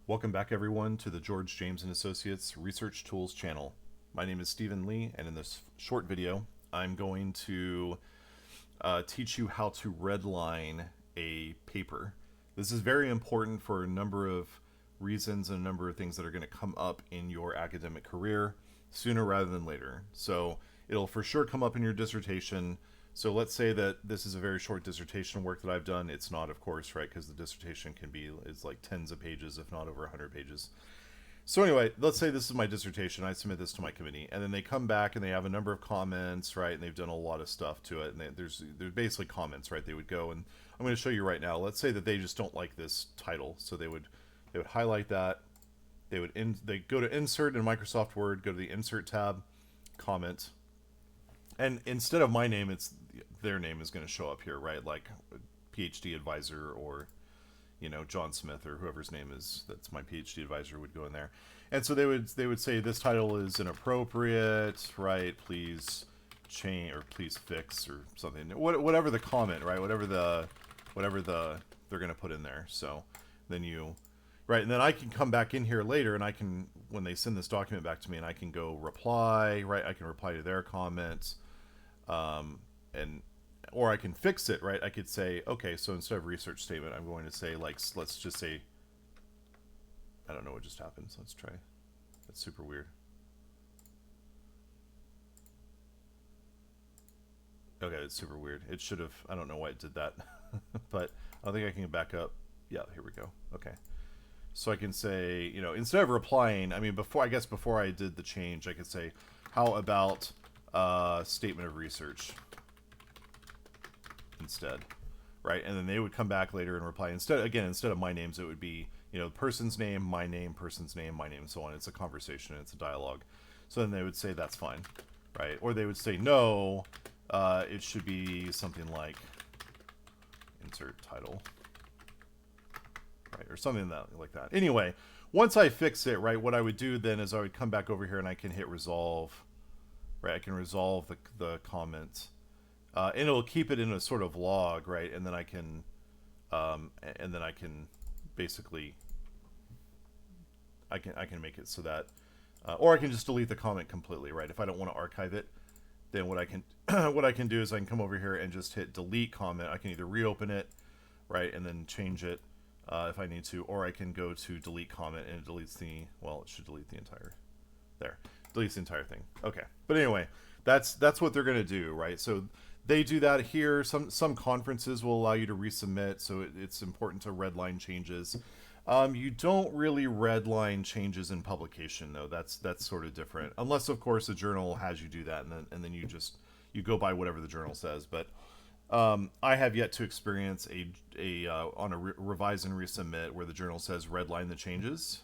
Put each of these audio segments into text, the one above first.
Welcome back, everyone, to the George James and Associates Research Tools channel. My name is Stephen Lee, and in this short video, I'm going to teach you how to redline a paper. This is very important for a number of reasons and a number of things that are going to come up in your academic career sooner rather than later. So it'll for sure come up in your dissertation. So let's say that this is a very short dissertation work that I've done. It's not, of course, right, because the dissertation is like tens of pages, if not over 100 pages. So anyway, let's say this is my dissertation. I submit this to my committee, and then they come back and they have a number of comments, right, and they've done a lot of stuff to it, and there's basically comments, right? They would go, and I'm going to show you right now. Let's say that they just don't like this title, so they would highlight that. They go to Insert in Microsoft Word, go to the Insert tab, comment, and instead of my name, it's their name is going to show up here, right? Like PhD advisor, or John Smith, or whoever's name is that's my PhD advisor would go in there. And so they would say this title is inappropriate, right? Please change, or please fix, or something. Whatever the comment, right? Whatever they're going to put in there. So then right, and then I can come back in here later, and I can, when they send this document back to me, and I can go reply, right? I can reply to their comments, or I can fix it, right? I could say, okay, so instead of research statement, I'm going to say, like, let's just say, I don't know what just happened, so let's try. That's super weird. Okay, it's super weird. It should have, I don't know why it did that, but I think I can back up. Yeah, here we go. Okay. So I can say, instead of replying, I mean, before I did the change, I could say, how about statement of research instead, right? And then they would come back later and reply. Instead of my names, it would be, person's name, my name, person's name, my name, and so on. It's a conversation, it's a dialogue. So then they would say that's fine, right? Or they would say, no, it should be something like insert title, right? Or something like that. Anyway, once I fix it, right, what I would do then is I would come back over here and I can hit resolve, right? I can resolve the comment. And it'll keep it in a sort of log, right? And then I can basically, I can make it so that, or I can just delete the comment completely, right? If I don't want to archive it, then what I can do is I can come over here and just hit delete comment. I can either reopen it, right, and then change it if I need to, or I can go to delete comment and it deletes it should delete the entire, deletes the entire thing. Okay, but anyway, that's what they're gonna do, right? So they do that here. Some conferences will allow you to resubmit, so it's important to redline changes. You don't really redline changes in publication, though. That's sort of different, unless of course the journal has you do that, and then you go by whatever the journal says. But I have yet to experience on a revise and resubmit where the journal says redline the changes.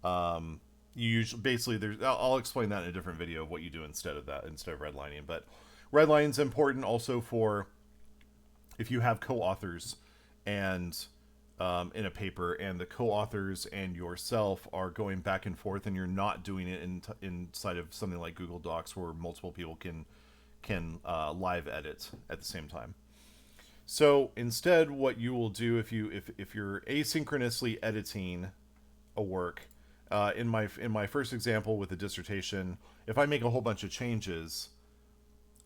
You usually, basically, I'll explain that in a different video of what you do instead of redlining. But redlining is important also for if you have co-authors and in a paper, and the co-authors and yourself are going back and forth, and you're not doing it inside of something like Google Docs where multiple people can live edit at the same time. So instead, what you will do if you're asynchronously editing a work, in my first example with the dissertation, if I make a whole bunch of changes,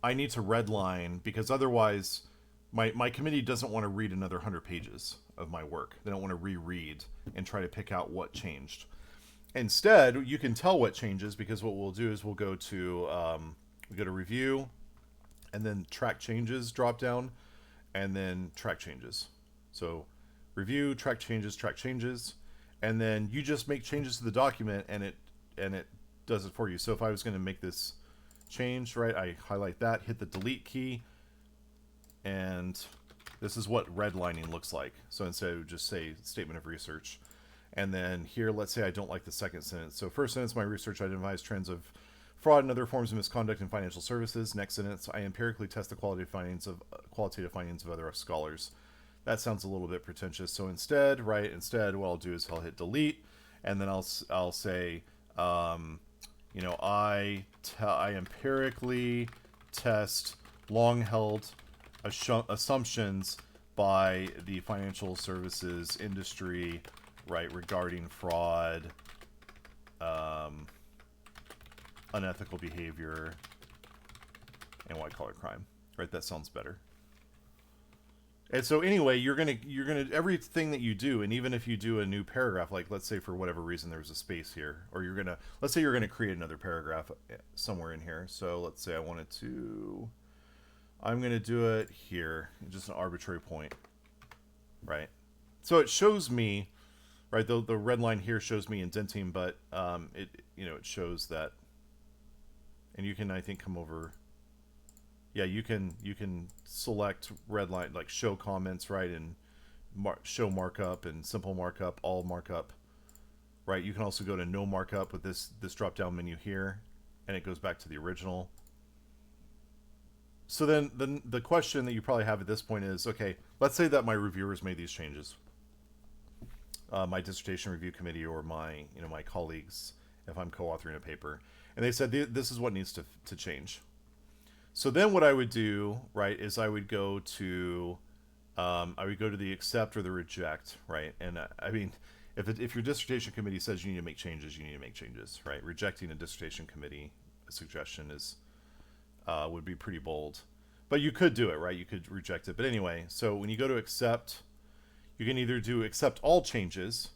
I need to redline, because otherwise my committee doesn't want to read another 100 pages of my work. They don't want to reread and try to pick out what changed. Instead, you can tell what changes, because what we'll do is we'll go to review, and then track changes drop down, and then track changes. So review, track changes, and then you just make changes to the document, and it does it for you. So if I was going to make this change, right, I highlight that, hit the delete key, and this is what redlining looks like. So instead of just say statement of research, and then here, let's say I don't like the second sentence. So first sentence, my research identifies trends of fraud and other forms of misconduct in financial services. Next sentence, I empirically test the qualitative findings of other scholars. That sounds a little bit pretentious. So instead, what I'll do is I'll hit delete, and then I'll say, I empirically test long-held assumptions by the financial services industry right, regarding fraud, unethical behavior, and white collar crime. Right, that sounds better. And so anyway, you're gonna everything that you do, and even if you do a new paragraph, like let's say for whatever reason there's a space here, or let's say you're gonna create another paragraph somewhere in here. So let's say I'm gonna do it here, just an arbitrary point, right? So it shows me, right? The red line here shows me indenting, but it shows that, and you can, I think, come over. Yeah, you can select redline, like show comments, right, and show markup and simple markup, all markup, right? You can also go to no markup with this drop down menu here, and it goes back to the original. So then the question that you probably have at this point is, okay, let's say that my reviewers made these changes, my dissertation review committee or my my colleagues, if I'm co-authoring a paper, and they said this is what needs to change. So then what I would do, right, is I would go to the accept or the reject, right? And I mean, if your dissertation committee says you need to make changes, you need to make changes, right? Rejecting a dissertation committee suggestion would be pretty bold, but you could do it, right? You could reject it. But anyway, so when you go to accept, you can either do accept all changes,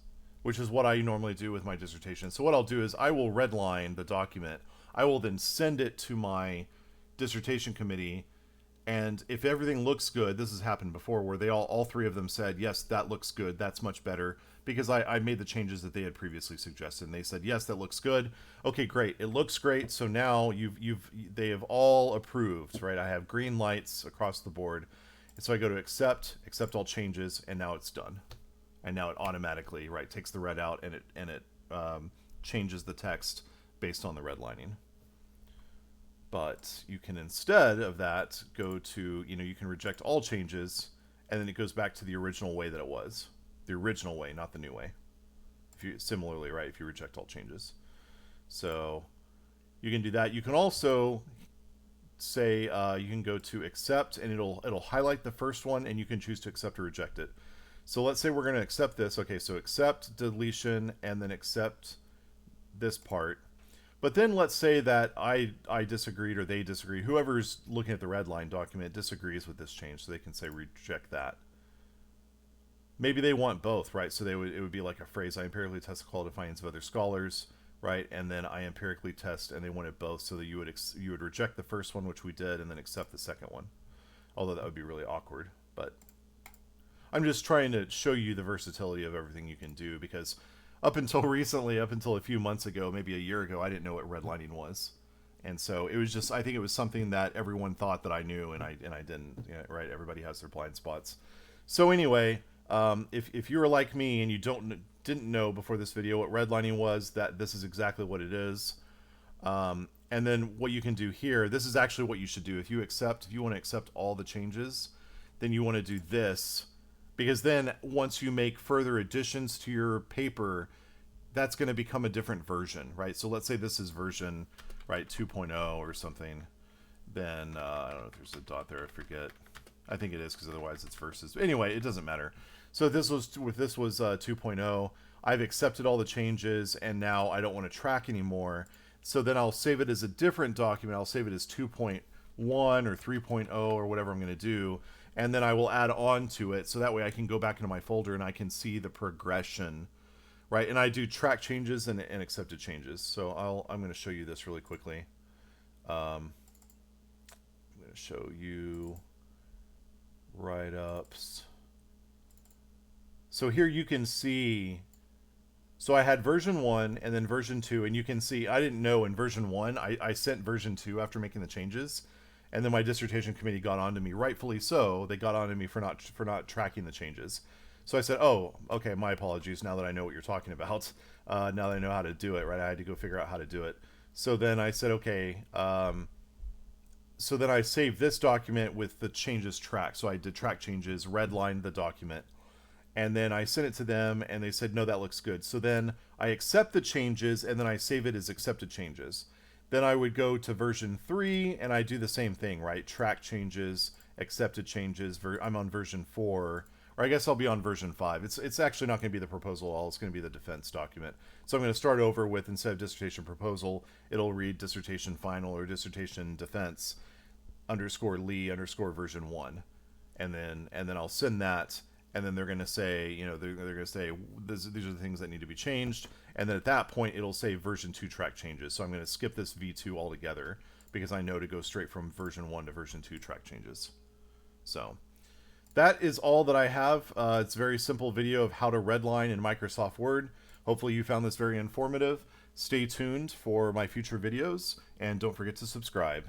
which is what I normally do with my dissertation. So what I'll do is I will redline the document. I will then send it to my dissertation committee, and if everything looks good, this has happened before where they all three of them said, yes, that looks good, that's much better, because I made the changes that they had previously suggested, and they said, yes, that looks good. Okay, great, it looks great. So now they have all approved, right? I have green lights across the board. And so I go to accept all changes, and now it's done. And now it automatically, right, takes the red out, and it changes the text based on the redlining. But you can, instead of that, go to, you can reject all changes, and then it goes back to the original way that it was. The original way, not the new way. Similarly, right, if you reject all changes. So you can do that. You can also say, you can go to accept, and it'll highlight the first one, and you can choose to accept or reject it. So let's say we're going to accept this. Okay, so accept deletion, and then accept this part. But then let's say that I disagreed, or they disagree. Whoever's looking at the redline document disagrees with this change, so they can say reject that. Maybe they want both, right? So it would be like a phrase: I empirically test the quality findings of other scholars, right? And then I empirically test, and they wanted both, so that you would reject the first one, which we did, and then accept the second one. Although that would be really awkward, but I'm just trying to show you the versatility of everything you can do, because up until recently, up until a few months ago, maybe a year ago, I didn't know what redlining was. And so it was just, I think it was something that everyone thought that I knew, and I didn't, right? Everybody has their blind spots. So anyway, if you were like me and you didn't know before this video what redlining was, that this is exactly what it is. And then what you can do here, this is actually what you should do. If you want to accept all the changes, then you want to do this. Because then once you make further additions to your paper, that's going to become a different version, right? So let's say this is version, right, 2.0 or something. Then, I don't know if there's a dot there, I forget. I think it is, because otherwise it's verses. Anyway, it doesn't matter. So this was 2.0. I've accepted all the changes, and now I don't want to track anymore. So then I'll save it as a different document. I'll save it as 2.1 or 3.0 or whatever I'm going to do. And then I will add on to it, so that way I can go back into my folder and I can see the progression, right? And I do track changes and accepted changes. So I'm going to show you this really quickly. I'm going to show you write-ups. So here you can see, so I had version 1 and then version 2, and you can see I didn't know in version 1, I sent version 2 after making the changes. And then my dissertation committee got on to me, rightfully so. They got on to me for not tracking the changes. So I said, oh, okay, my apologies. Now that I know what you're talking about, now that I know how to do it, right? I had to go figure out how to do it. So then I said, okay. So then I saved this document with the changes tracked. So I did track changes, redlined the document, and then I sent it to them, and they said, no, that looks good. So then I accept the changes, and then I save it as accepted changes. Then I would go to version 3, and I do the same thing, right? Track changes, accepted changes. I'm on version 4, or or I guess I'll be on version 5. It's actually not going to be the proposal at all. It's going to be the defense document. So I'm going to start over with, instead of dissertation proposal, it'll read dissertation final or dissertation defense underscore Lee underscore version 1, and then I'll send that, and then they're going to say, you know, they're going to say these are the things that need to be changed, and then at that point it'll say version 2 track changes. So I'm going to skip this v2 altogether because I know to go straight from version 1 to version 2 track changes. So that is all that I have. It's a very simple video of how to redline in Microsoft Word. Hopefully you found this very informative. Stay tuned for my future videos, and don't forget to subscribe.